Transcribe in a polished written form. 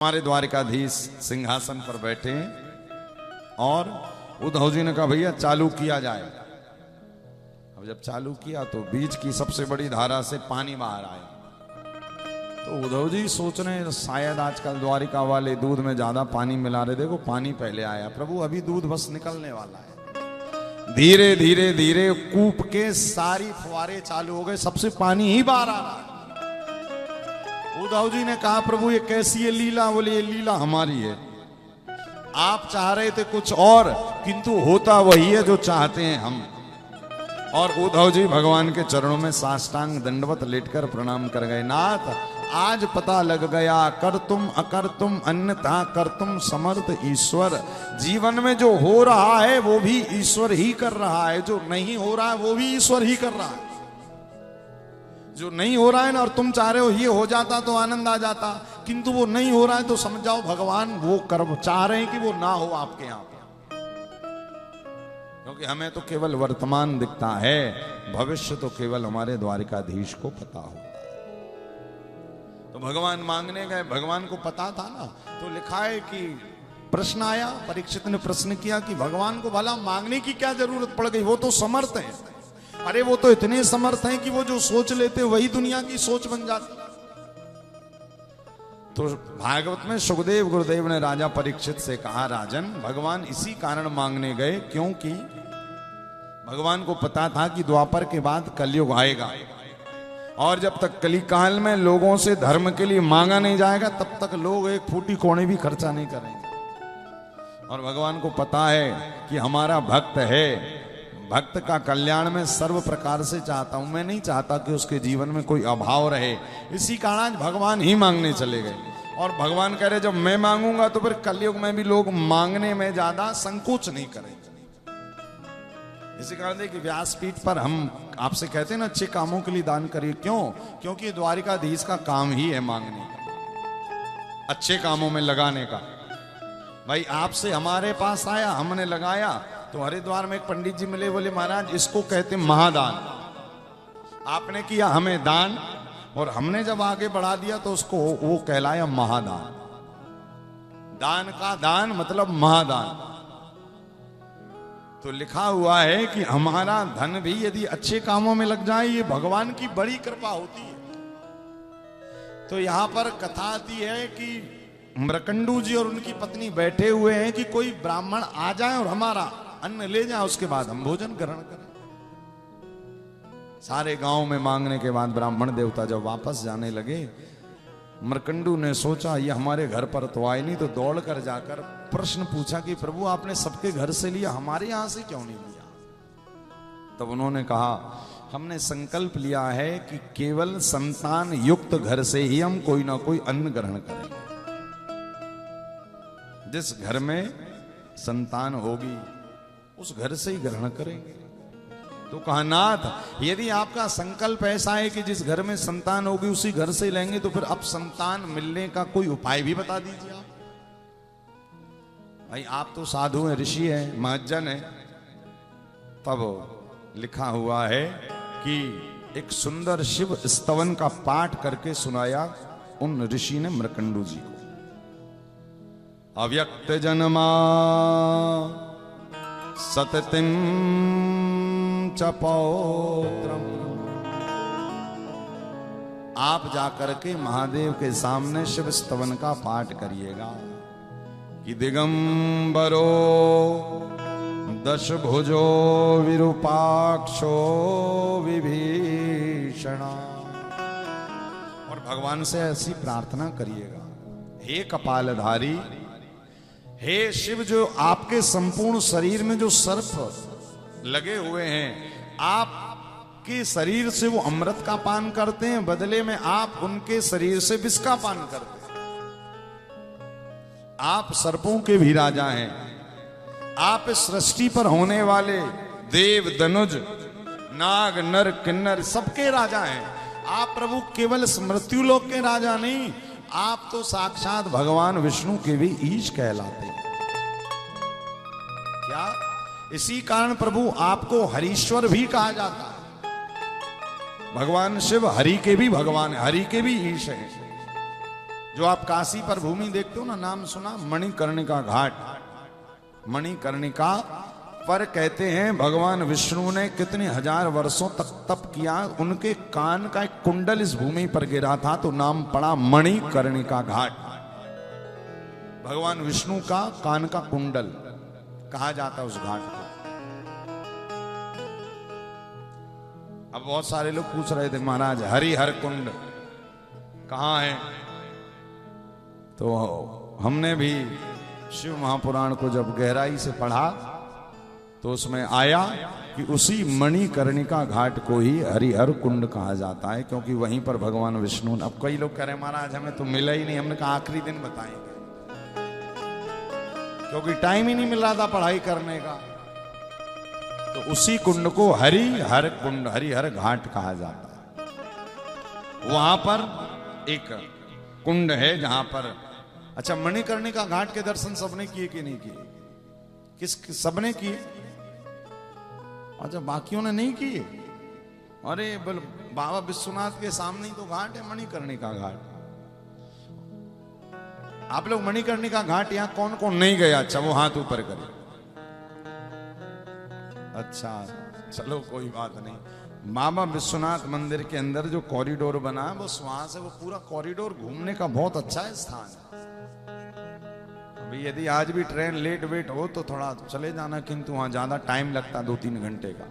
हमारे द्वारिकाधीश सिंहासन पर बैठे और उद्धव जी ने कहा भैया चालू किया जाए। अब जब चालू किया तो बीच की सबसे बड़ी धारा से पानी बाहर आया। तो उद्धव जी सोच रहे हैं शायद आजकल द्वारिका वाले दूध में ज्यादा पानी मिला रहे, देखो पानी पहले आया, प्रभु अभी दूध बस निकलने वाला है। धीरे धीरे धीरे कूप के सारी फुहारे चालू हो गए, सबसे पानी ही बाहर आ रहा है। उद्धव जी ने कहा प्रभु ये कैसी है लीला? बोले ये लीला हमारी है, आप चाह रहे थे कुछ और किंतु होता वही है जो चाहते हैं हम। और उद्धव जी भगवान के चरणों में साष्टांग दंडवत लेटकर प्रणाम कर गए। नाथ आज पता लग गया कर तुम अकर तुम अन्यथा कर तुम समर्थ ईश्वर। जीवन में जो हो रहा है वो भी ईश्वर ही कर रहा है, जो नहीं हो रहा है वो भी ईश्वर ही कर रहा है। जो नहीं हो रहा है ना और तुम चाह रहे हो ये हो जाता तो आनंद आ जाता, किंतु वो नहीं हो रहा है तो समझ जाओ भगवान वो कर चाह रहे हैं कि वो ना हो आपके यहां पे, क्योंकि हमें तो केवल वर्तमान दिखता है, भविष्य तो केवल हमारे द्वारिकाधीश को पता होता है। तो भगवान मांगने गए, भगवान को पता था ना, तो लिखा है कि प्रश्न आया, परीक्षित ने प्रश्न किया कि भगवान को भला मांगने की क्या जरूरत पड़ गई, वो तो समर्थ है। अरे वो तो इतने समर्थ हैं कि वो जो सोच लेते वही दुनिया की सोच बन जाती। तो भागवत में सुखदेव गुरुदेव ने राजा परीक्षित से कहा राजन भगवान इसी कारण मांगने गए क्योंकि भगवान को पता था कि द्वापर के बाद कलयुग आएगा और जब तक कलिकाल में लोगों से धर्म के लिए मांगा नहीं जाएगा तब तक लोग एक फूटी कोने भी खर्चा नहीं करेंगे। और भगवान को पता है कि हमारा भक्त है, भक्त का कल्याण में सर्व प्रकार से चाहता हूं, मैं नहीं चाहता कि उसके जीवन में कोई अभाव रहे। इसी कारण आज भगवान ही मांगने चले गए। और भगवान कह रहे जब मैं मांगूंगा तो फिर कलयुग में भी लोग मांगने में ज्यादा संकोच नहीं करेंगे। इसी कारण कि व्यासपीठ पर हम आपसे कहते हैं ना अच्छे कामों के लिए दान करिए। क्यों? क्योंकि द्वारिकाधीश का काम ही है मांगने का, अच्छे कामों में लगाने का। भाई आपसे हमारे पास आया, हमने लगाया, तो हरिद्वार में एक पंडित जी मिले, बोले महाराज इसको कहते महादान। आपने किया हमें दान और हमने जब आगे बढ़ा दिया तो उसको वो कहलाया महादान। दान का दान मतलब महादान। तो लिखा हुआ है कि हमारा धन भी यदि अच्छे कामों में लग जाए ये भगवान की बड़ी कृपा होती है। तो यहां पर कथा आती है कि मृकंडू जी और उनकी पत्नी बैठे हुए हैं कि कोई ब्राह्मण आ जाए और हमारा अन्न ले जाए, उसके बाद हम भोजन ग्रहण करें। सारे गांव में मांगने के बाद ब्राह्मण देवता जब वापस जाने लगे, मृकंडू ने सोचा ये हमारे घर पर तो आए नहीं, तो दौड़कर जाकर प्रश्न पूछा कि प्रभु आपने सबके घर से लिया, हमारे यहां से क्यों नहीं लिया? तब उन्होंने कहा हमने संकल्प लिया है कि केवल संतान युक्त घर से ही हम कोई ना कोई अन्न ग्रहण करेंगे। जिस घर में संतान होगी उस घर से ही ग्रहण करेंगे। तो कहा नाथ यदि आपका संकल्प ऐसा है कि जिस घर में संतान होगी उसी घर से लेंगे, तो फिर अब संतान मिलने का कोई उपाय भी बता दीजिए आप। भाई आप तो साधु हैं, ऋषि हैं, महज्जन हैं। तब लिखा हुआ है कि एक सुंदर शिव स्तवन का पाठ करके सुनाया उन ऋषि ने मृकंडू जी को। अव्यक्त जन्मा सततिं च पौत्रम। आप जाकर के महादेव के सामने शिव स्तवन का पाठ करिएगा कि दिगंबरो दशभुजो विरूपाक्षो विभीषणा। और भगवान से ऐसी प्रार्थना करिएगा, हे कपालधारी, हे शिव, जो आपके संपूर्ण शरीर में जो सर्प लगे हुए हैं, आपके शरीर से वो अमृत का पान करते हैं, बदले में आप उनके शरीर से विष का पान करते हैं। आप सर्पों के भी राजा हैं, आप इस सृष्टि पर होने वाले देव दनुज नाग नर किन्नर सबके राजा हैं। आप प्रभु केवल मृत्युलोक के राजा नहीं, आप तो साक्षात भगवान विष्णु के भी ईश कहलाते हैं। क्या? इसी कारण प्रभु आपको हरीश्वर भी कहा जाता है। भगवान शिव हरि के भी भगवान है, हरि के भी ईश है। जो आप काशी पर भूमि देखते हो ना, नाम सुना मणिकर्णिका घाट। मणिकर्णिका पर कहते हैं भगवान विष्णु ने कितने हजार वर्षों तक तप किया, उनके कान का एक कुंडल इस भूमि पर गिरा था तो नाम पड़ा मणिकर्णिका घाट। भगवान विष्णु का कान का कुंडल कहा जाता उस घाट को। अब बहुत सारे लोग पूछ रहे थे महाराज हरिहर कुंड कहां है, तो हमने भी शिव महापुराण को जब गहराई से पढ़ा तो उसमें आया कि उसी मणिकर्णिका घाट को ही हरिहर कुंड कहा जाता है, क्योंकि वहीं पर भगवान विष्णु। अब कई लोग कह रहे महाराज हमें तो मिला ही नहीं, हमने कहा आखिरी दिन बताएंगे, क्योंकि टाइम ही नहीं मिल रहा था पढ़ाई करने का। तो उसी कुंड को हरिहर कुंड, हरिहर घाट कहा जाता है। वहां पर एक कुंड है जहां पर, अच्छा मणिकर्णिका घाट के दर्शन सबने किए कि नहीं किए? सबने किए? अच्छा बाकियों ने नहीं किए? अरे बोल बाबा विश्वनाथ के सामने ही तो घाट है मणिकर्णिका घाट। आप लोग मणिकर्णिका घाट यहां कौन कौन नहीं गया? अच्छा वो हाथ ऊपर करे। अच्छा चलो कोई बात नहीं। बाबा विश्वनाथ मंदिर के अंदर जो कॉरिडोर बना है वहां से वो पूरा कॉरिडोर घूमने का बहुत अच्छा है स्थान है। अभी यदि आज भी ट्रेन लेट वेट हो तो थोड़ा चले जाना, किंतु वहां ज्यादा टाइम लगता 2-3 घंटे का।